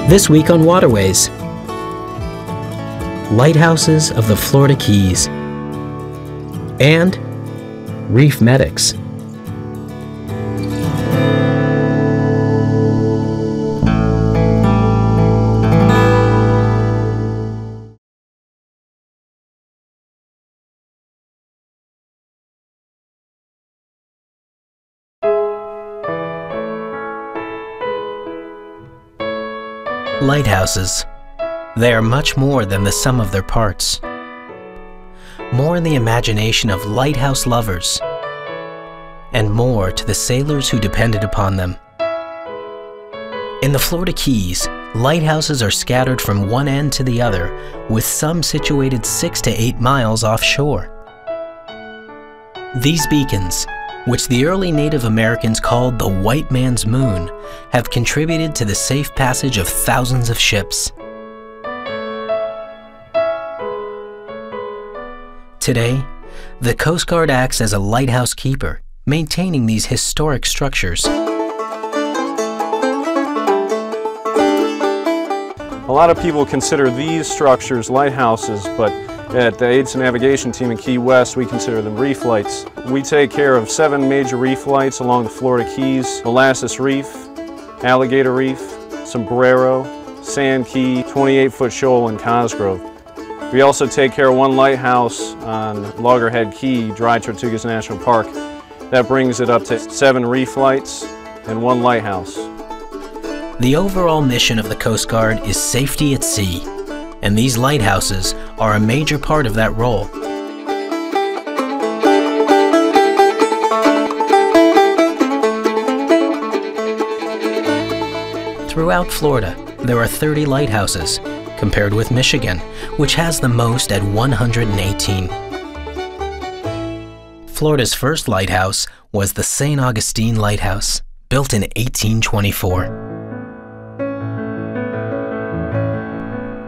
This week on Waterways, Lighthouses of the Florida Keys and Reef Medics. Lighthouses. They are much more than the sum of their parts. More in the imagination of lighthouse lovers, and more to the sailors who depended upon them. In the Florida Keys, lighthouses are scattered from one end to the other, with some situated 6 to 8 miles offshore. These beacons, which the early Native Americans called the white man's moon, have contributed to the safe passage of thousands of ships. Today, the Coast Guard acts as a lighthouse keeper, maintaining these historic structures. A lot of people consider these structures lighthouses, but at the Aids and Navigation team in Key West, we consider them reef lights. We take care of 7 major reef lights along the Florida Keys: Molasses Reef, Alligator Reef, Sombrero, Sand Key, 28-foot Shoal, and Cosgrove. We also take care of 1 lighthouse on Loggerhead Key, Dry Tortugas National Park. That brings it up to 7 reef lights and 1 lighthouse. The overall mission of the Coast Guard is safety at sea, and these lighthouses are a major part of that role. Throughout Florida, there are 30 lighthouses, compared with Michigan, which has the most at 118. Florida's first lighthouse was the St. Augustine Lighthouse, built in 1824.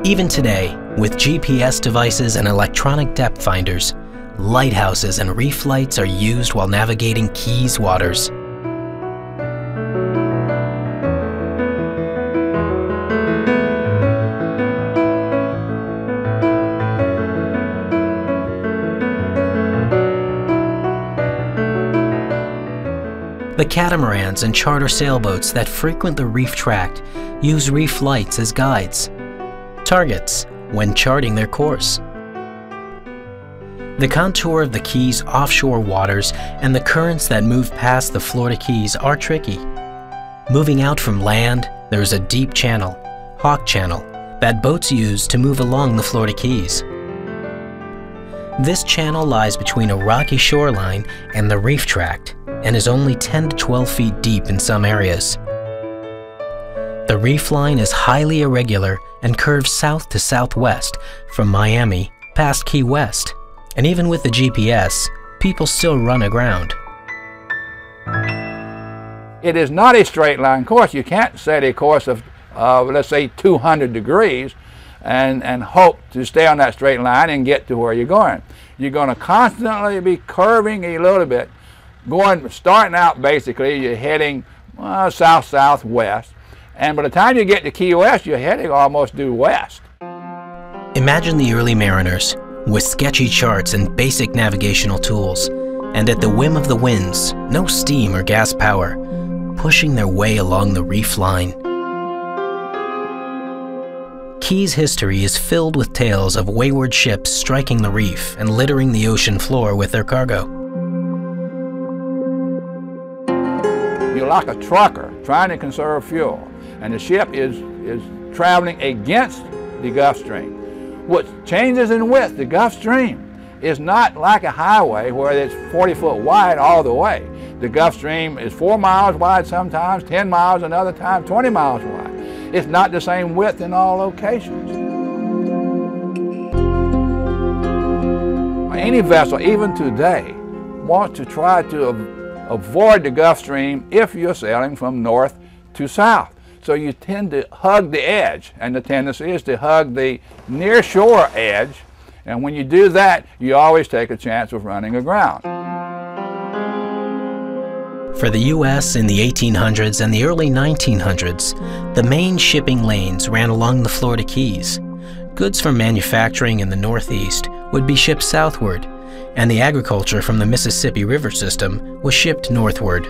Even today, with GPS devices and electronic depth finders, lighthouses and reef lights are used while navigating Keys waters. The catamarans and charter sailboats that frequent the reef tract use reef lights as guides, targets, when charting their course. The contour of the Keys' offshore waters and the currents that move past the Florida Keys are tricky. Moving out from land, there is a deep channel, Hawk Channel, that boats use to move along the Florida Keys. This channel lies between a rocky shoreline and the reef tract, and is only 10 to 12 feet deep in some areas. The reef line is highly irregular and curves south to southwest from Miami past Key West, and even with the GPS, people still run aground. It is not a straight line course. You can't set a course of, let's say, 200 degrees and hope to stay on that straight line and get to where you're going. You're going to constantly be curving a little bit, starting out basically, you're heading south-southwest, and by the time you get to Key West, you're heading almost due west. Imagine the early mariners with sketchy charts and basic navigational tools, and at the whim of the winds, no steam or gas power, pushing their way along the reef line. Keys history is filled with tales of wayward ships striking the reef and littering the ocean floor with their cargo. You're like a trucker trying to conserve fuel, and the ship is traveling against the Gulf Stream. What changes in width, the Gulf Stream, is not like a highway where it's 40 foot wide all the way. The Gulf Stream is 4 miles wide sometimes, 10 miles another time, 20 miles wide. It's not the same width in all locations. Any vessel, even today, wants to try to avoid the Gulf Stream if you're sailing from north to south. So you tend to hug the edge, and the tendency is to hug the near shore edge, and when you do that, you always take a chance of running aground. For the U.S. in the 1800s and the early 1900s, the main shipping lanes ran along the Florida Keys. Goods from manufacturing in the Northeast would be shipped southward, and the agriculture from the Mississippi River system was shipped northward.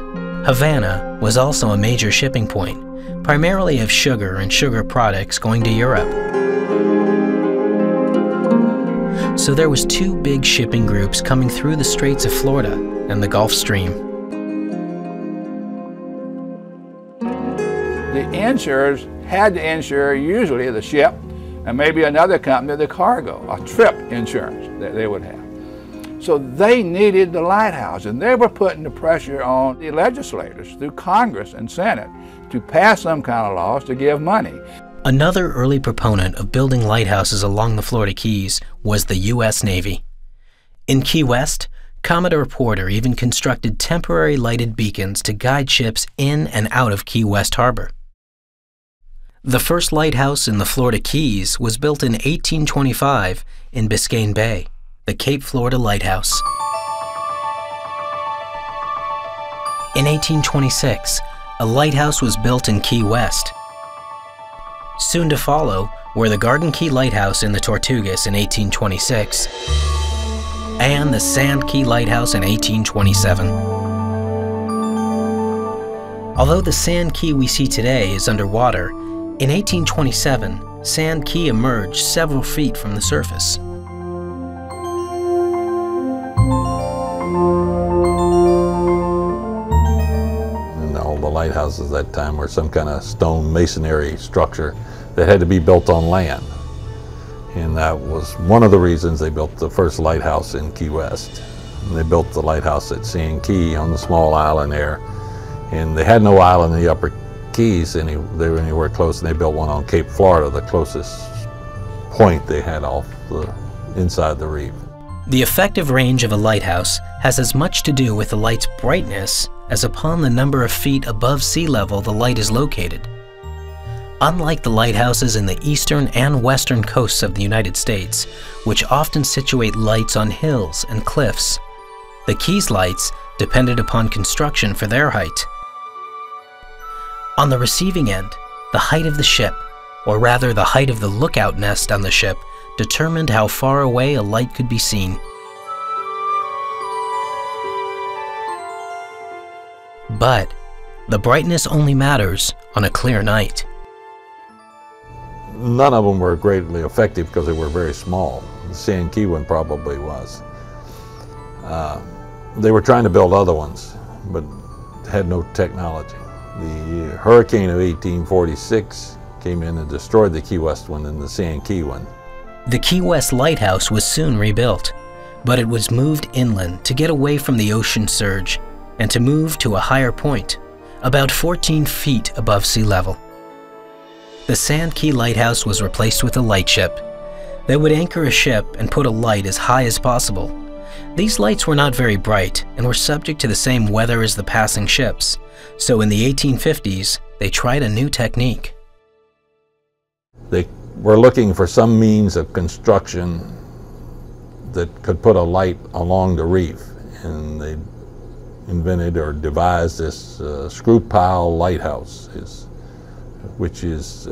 Havana was also a major shipping point, primarily of sugar and sugar products going to Europe. So there was two big shipping groups coming through the Straits of Florida and the Gulf Stream. The insurers had to insure usually the ship and maybe another company the cargo, a trip insurance that they would have. So they needed the lighthouse, and they were putting the pressure on the legislators through Congress and Senate to pass some kind of laws to give money. Another early proponent of building lighthouses along the Florida Keys was the U.S. Navy. In Key West, Commodore Porter even constructed temporary lighted beacons to guide ships in and out of Key West Harbor. The first lighthouse in the Florida Keys was built in 1825 in Biscayne Bay, the Cape Florida Lighthouse. In 1826, a lighthouse was built in Key West. Soon to follow were the Garden Key Lighthouse in the Tortugas in 1826 and the Sand Key Lighthouse in 1827. Although the Sand Key we see today is underwater, in 1827, Sand Key emerged several feet from the surface. And all the lighthouses at that time were some kind of stone masonry structure that had to be built on land. And that was one of the reasons they built the first lighthouse in Key West. And they built the lighthouse at Sand Key on the small island there. And they had no island in the upper Keys, they were anywhere close, and they built one on Cape Florida, the closest point they had off the inside the reef. The effective range of a lighthouse has as much to do with the light's brightness as upon the number of feet above sea level the light is located. Unlike the lighthouses in the eastern and western coasts of the United States, which often situate lights on hills and cliffs, the Keys lights depended upon construction for their height. On the receiving end, the height of the ship, or rather the height of the lookout nest on the ship, determined how far away a light could be seen. But the brightness only matters on a clear night. None of them were greatly effective because they were very small. The Sand Key one probably was. They were trying to build other ones, but had no technology. The hurricane of 1846 came in and destroyed the Key West one and the Sand Key one. The Key West Lighthouse was soon rebuilt, but it was moved inland to get away from the ocean surge and to move to a higher point, about 14 feet above sea level. The Sand Key Lighthouse was replaced with a lightship. They would anchor a ship and put a light as high as possible. These lights were not very bright and were subject to the same weather as the passing ships, so in the 1850s, they tried a new technique. They were looking for some means of construction that could put a light along the reef, and they invented or devised this ScrewPal Lighthouse, which is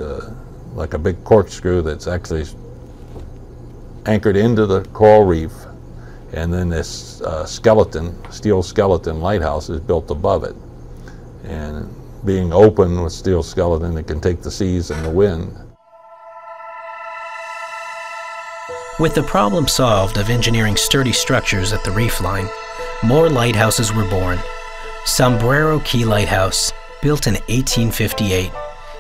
like a big corkscrew that's actually anchored into the coral reef, and then this steel skeleton lighthouse is built above it. And being open with steel skeleton, it can take the seas and the wind. With the problem solved of engineering sturdy structures at the reef line, more lighthouses were born. Sombrero Key Lighthouse, built in 1858,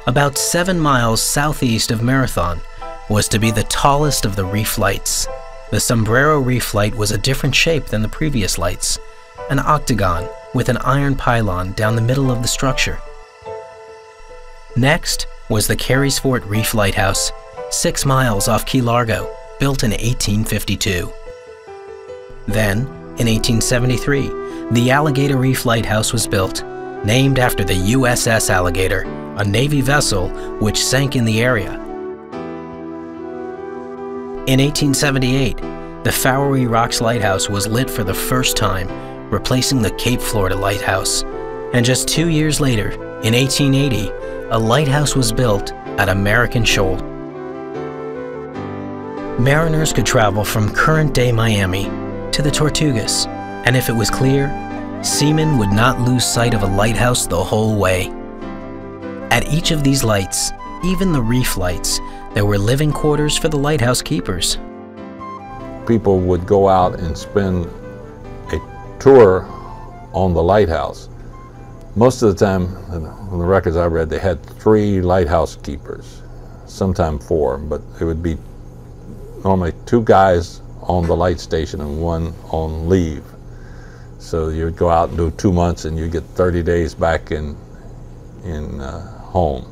about 7 miles southeast of Marathon, was to be the tallest of the reef lights. The Sombrero Reef Light was a different shape than the previous lights, an octagon with an iron pylon down the middle of the structure. Next was the Carysfort Reef Lighthouse, 6 miles off Key Largo, built in 1852. Then, in 1873, the Alligator Reef Lighthouse was built, named after the USS Alligator, a Navy vessel which sank in the area. In 1878, the Fowey Rocks Lighthouse was lit for the first time, replacing the Cape Florida Lighthouse. And just 2 years later, in 1880, a lighthouse was built at American Shoal. Mariners could travel from current-day Miami to the Tortugas, and if it was clear, seamen would not lose sight of a lighthouse the whole way. At each of these lights, even the reef lights, there were living quarters for the lighthouse keepers. People would go out and spend a tour on the lighthouse. Most of the time, in the records I read, they had 3 lighthouse keepers, sometimes 4, but it would be normally 2 guys on the light station and 1 on leave. So you would go out and do 2 months and you get 30 days back in home.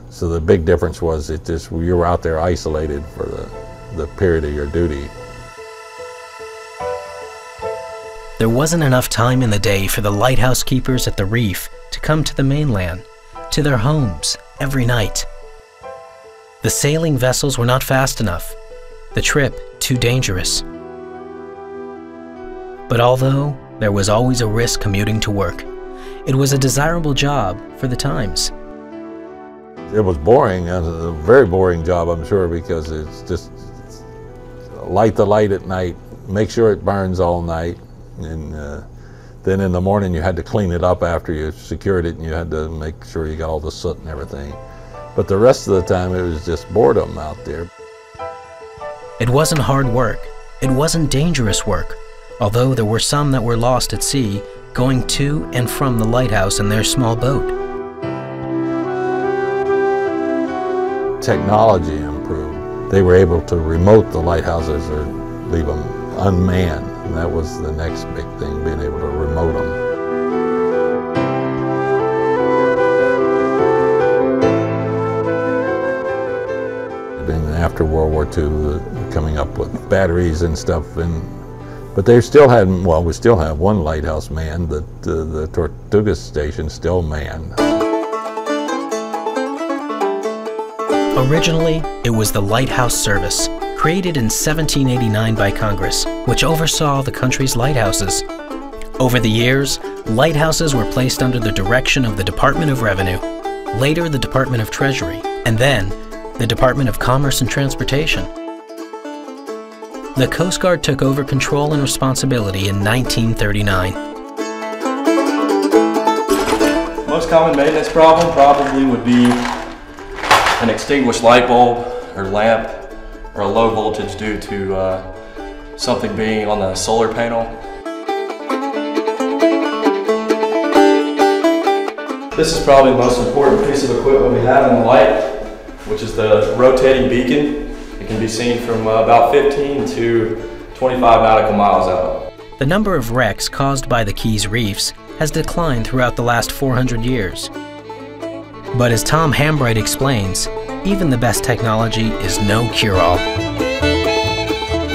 So the big difference was you were out there isolated for the period of your duty. There wasn't enough time in the day for the lighthouse keepers at the reef to come to the mainland, to their homes, every night. The sailing vessels were not fast enough, the trip too dangerous. But although there was always a risk commuting to work, it was a desirable job for the times. It was boring, it was a very boring job, I'm sure, because it's just light the light at night, make sure it burns all night, and then in the morning you had to clean it up after you secured it, and you had to make sure you got all the soot and everything. But the rest of the time it was just boredom out there. It wasn't hard work, it wasn't dangerous work, although there were some that were lost at sea going to and from the lighthouse in their small boat. Technology improved. They were able to remote the lighthouses or leave them unmanned. And that was the next big thing, being able to remote them. And after World War II, coming up with batteries and stuff, but they still had, well, we still have one lighthouse manned, the Tortugas station still manned. Originally, it was the Lighthouse Service, created in 1789 by Congress, which oversaw the country's lighthouses. Over the years, lighthouses were placed under the direction of the Department of Revenue, later the Department of Treasury, and then the Department of Commerce and Transportation. The Coast Guard took over control and responsibility in 1939. Most common maintenance problem probably would be an extinguished light bulb or lamp, or a low voltage due to something being on the solar panel. This is probably the most important piece of equipment we have in the light, which is the rotating beacon. It can be seen from about 15 to 25 nautical miles out. The number of wrecks caused by the Keys reefs has declined throughout the last 400 years. But as Tom Hambright explains, even the best technology is no cure-all.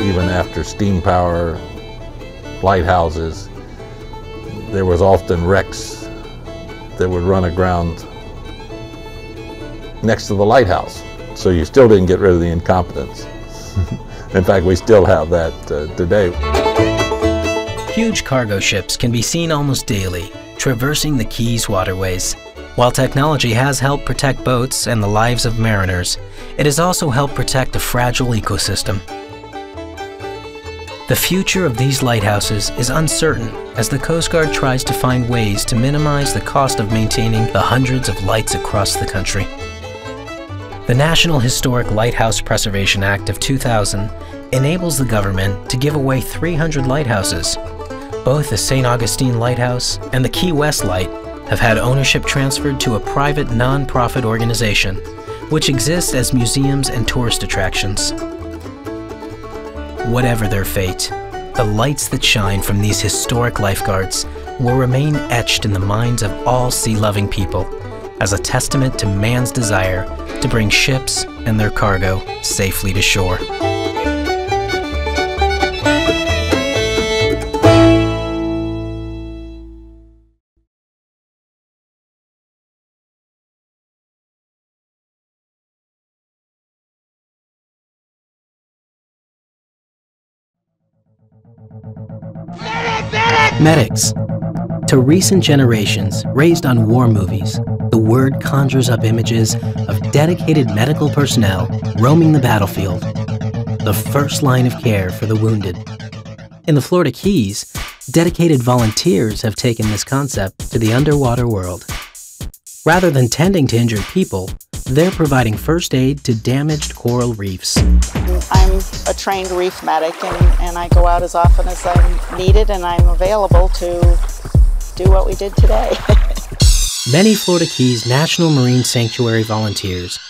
Even after steam power lighthouses, there was often wrecks that would run aground next to the lighthouse. So you still didn't get rid of the incompetence. In fact, we still have that today. Huge cargo ships can be seen almost daily, traversing the Keys waterways. While technology has helped protect boats and the lives of mariners, it has also helped protect a fragile ecosystem. The future of these lighthouses is uncertain as the Coast Guard tries to find ways to minimize the cost of maintaining the hundreds of lights across the country. The National Historic Lighthouse Preservation Act of 2000 enables the government to give away 300 lighthouses. Both the St. Augustine Lighthouse and the Key West Light have had ownership transferred to a private non-profit organization, which exists as museums and tourist attractions. Whatever their fate, the lights that shine from these historic lifeguards will remain etched in the minds of all sea-loving people as a testament to man's desire to bring ships and their cargo safely to shore. Medics, To recent generations raised on war movies, the word conjures up images of dedicated medical personnel roaming the battlefield, the first line of care for the wounded. In the Florida Keys, dedicated volunteers have taken this concept to the underwater world. Rather than tending to injured people, they're providing first aid to damaged coral reefs. I'm a trained reef medic, and I go out as often as I'm needed, and I'm available to do what we did today. Many Florida Keys National Marine Sanctuary volunteers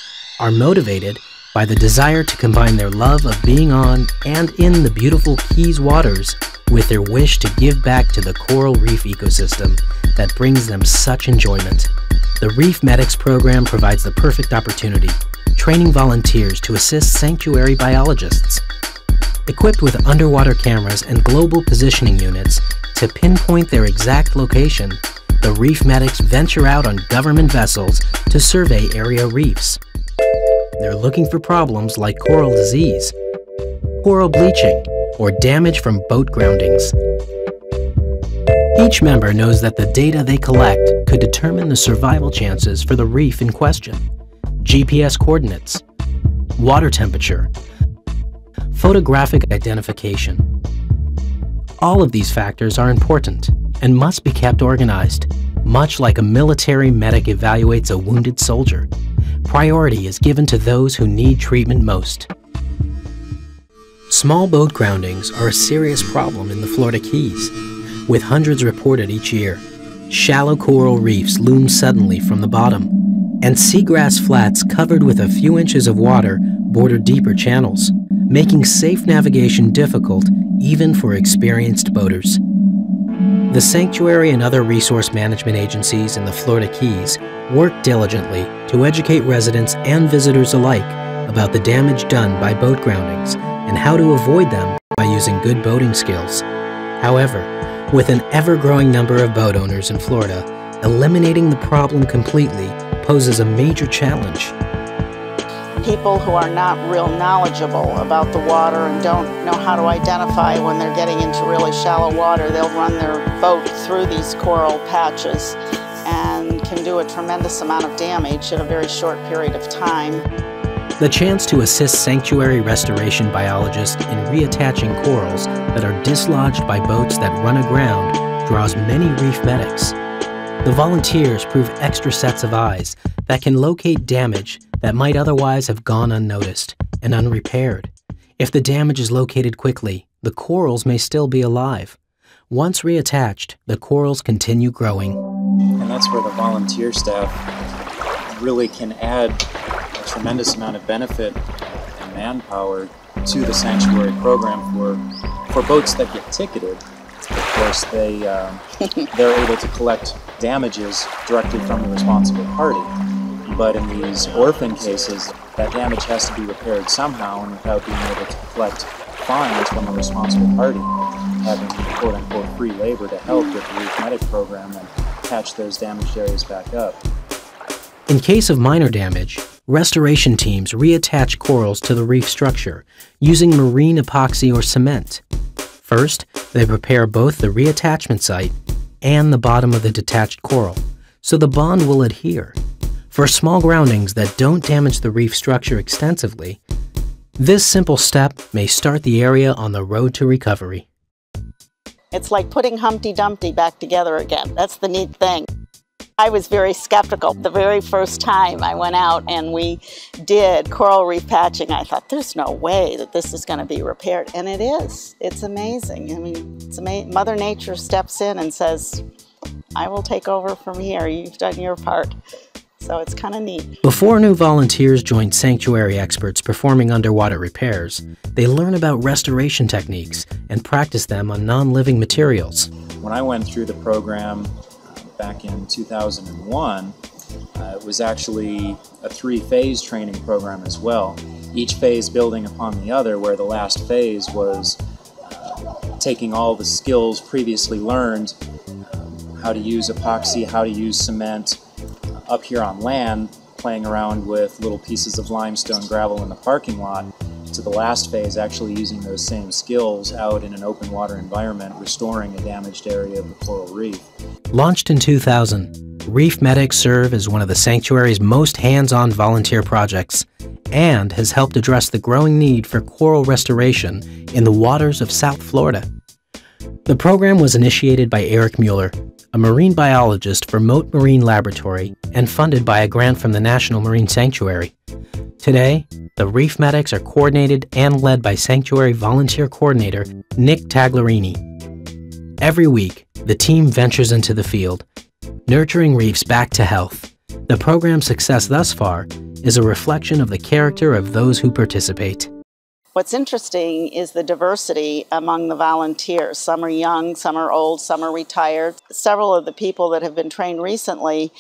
are motivated by the desire to combine their love of being on and in the beautiful Keys waters with their wish to give back to the coral reef ecosystem that brings them such enjoyment. The Reef Medics program provides the perfect opportunity, training volunteers to assist sanctuary biologists. Equipped with underwater cameras and global positioning units to pinpoint their exact location, the Reef Medics venture out on government vessels to survey area reefs. They're looking for problems like coral disease, coral bleaching, or damage from boat groundings. Each member knows that the data they collect could determine the survival chances for the reef in question. GPS coordinates, water temperature, photographic identification. All of these factors are important and must be kept organized, much like a military medic evaluates a wounded soldier. Priority is given to those who need treatment most. Small boat groundings are a serious problem in the Florida Keys, with hundreds reported each year. Shallow coral reefs loom suddenly from the bottom, and seagrass flats covered with a few inches of water border deeper channels, making safe navigation difficult even for experienced boaters. The Sanctuary and other resource management agencies in the Florida Keys work diligently to educate residents and visitors alike about the damage done by boat groundings and how to avoid them by using good boating skills. However, with an ever-growing number of boat owners in Florida, eliminating the problem completely poses a major challenge. People who are not real knowledgeable about the water and don't know how to identify when they're getting into really shallow water, they'll run their boat through these coral patches and can do a tremendous amount of damage in a very short period of time. The chance to assist sanctuary restoration biologists in reattaching corals that are dislodged by boats that run aground draws many reef medics. The volunteers prove extra sets of eyes that can locate damage that might otherwise have gone unnoticed and unrepaired. If the damage is located quickly, the corals may still be alive. Once reattached, the corals continue growing. And that's where the volunteer staff really can add a tremendous amount of benefit and manpower to the sanctuary program for boats that get ticketed. Of course, they're able to collect damages directly from the responsible party. But in these orphan cases, that damage has to be repaired somehow, and without being able to collect fines from the responsible party, having quote-unquote free labor to help with the Reef Medic program and patch those damaged areas back up. In case of minor damage, restoration teams reattach corals to the reef structure using marine epoxy or cement. First, they prepare both the reattachment site and the bottom of the detached coral, so the bond will adhere. For small groundings that don't damage the reef structure extensively, this simple step may start the area on the road to recovery. It's like putting Humpty Dumpty back together again. That's the neat thing. I was very skeptical the very first time I went out and we did coral reef patching. I thought, there's no way that this is going to be repaired. And it is. It's amazing. I mean, it's amazing. Mother Nature steps in and says, I will take over from here. You've done your part. So it's kind of neat. Before new volunteers join sanctuary experts performing underwater repairs, they learn about restoration techniques and practice them on non-living materials. When I went through the program back in 2001, it was actually a 3-phase training program as well. Each phase building upon the other, where the last phase was taking all the skills previously learned, how to use epoxy, how to use cement, up here on land, playing around with little pieces of limestone gravel in the parking lot, to the last phase, actually using those same skills out in an open water environment, restoring a damaged area of the coral reef. Launched in 2000, Reef Medics serve as one of the sanctuary's most hands-on volunteer projects and has helped address the growing need for coral restoration in the waters of South Florida. The program was initiated by Eric Mueller, a marine biologist for Mote Marine Laboratory and funded by a grant from the National Marine Sanctuary. Today, the Reef Medics are coordinated and led by Sanctuary Volunteer Coordinator Nick Taglerini. Every week, the team ventures into the field, nurturing reefs back to health. The program's success thus far is a reflection of the character of those who participate. What's interesting is the diversity among the volunteers. Some are young, some are old, some are retired. Several of the people that have been trained recently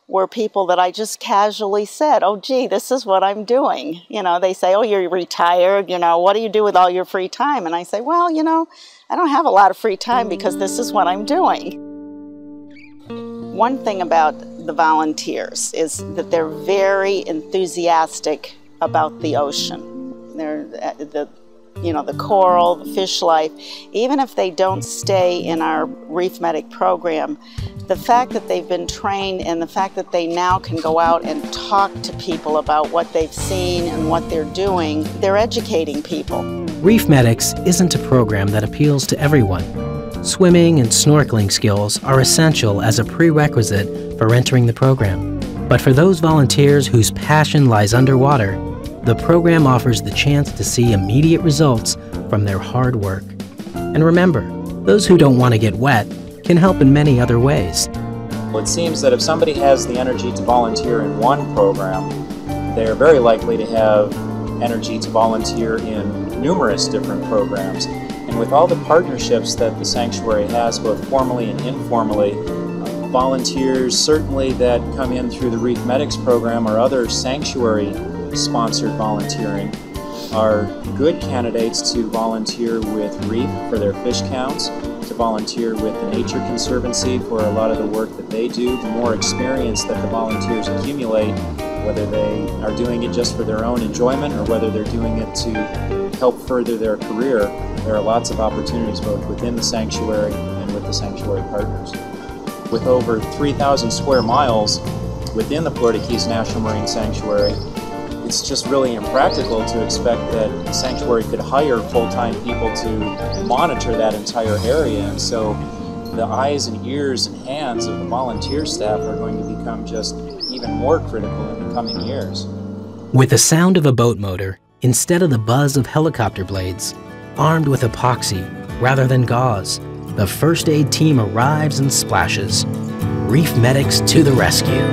were people that I just casually said, oh gee, this is what I'm doing. You know, they say, oh, you're retired, you know, what do you do with all your free time? And I say, well, you know, I don't have a lot of free time because this is what I'm doing. One thing about the volunteers is that they're very enthusiastic about the ocean. They're the coral, the fish life. Even if they don't stay in our Reef Medic program, the fact that they've been trained and the fact that they now can go out and talk to people about what they've seen and what they're doing, they're educating people. Reef Medics isn't a program that appeals to everyone. Swimming and snorkeling skills are essential as a prerequisite for entering the program. But for those volunteers whose passion lies underwater, the program offers the chance to see immediate results from their hard work. And remember, those who don't want to get wet can help in many other ways. Well, it seems that if somebody has the energy to volunteer in one program, they're very likely to have energy to volunteer in numerous different programs. And with all the partnerships that the sanctuary has, both formally and informally, volunteers certainly that come in through the Reef Medics program or other sanctuary-sponsored volunteering are good candidates to volunteer with Reef for their fish counts, to volunteer with the Nature Conservancy for a lot of the work that they do. The more experience that the volunteers accumulate, whether they are doing it just for their own enjoyment or whether they're doing it to help further their career, there are lots of opportunities both within the sanctuary and with the sanctuary partners. With over 3,000 square miles within the Florida Keys National Marine Sanctuary, it's just really impractical to expect that the sanctuary could hire full-time people to monitor that entire area. And so the eyes and ears and hands of the volunteer staff are going to become just even more critical in the coming years. With the sound of a boat motor, instead of the buzz of helicopter blades, armed with epoxy rather than gauze, the first aid team arrives and splashes. Reef Medics to the rescue.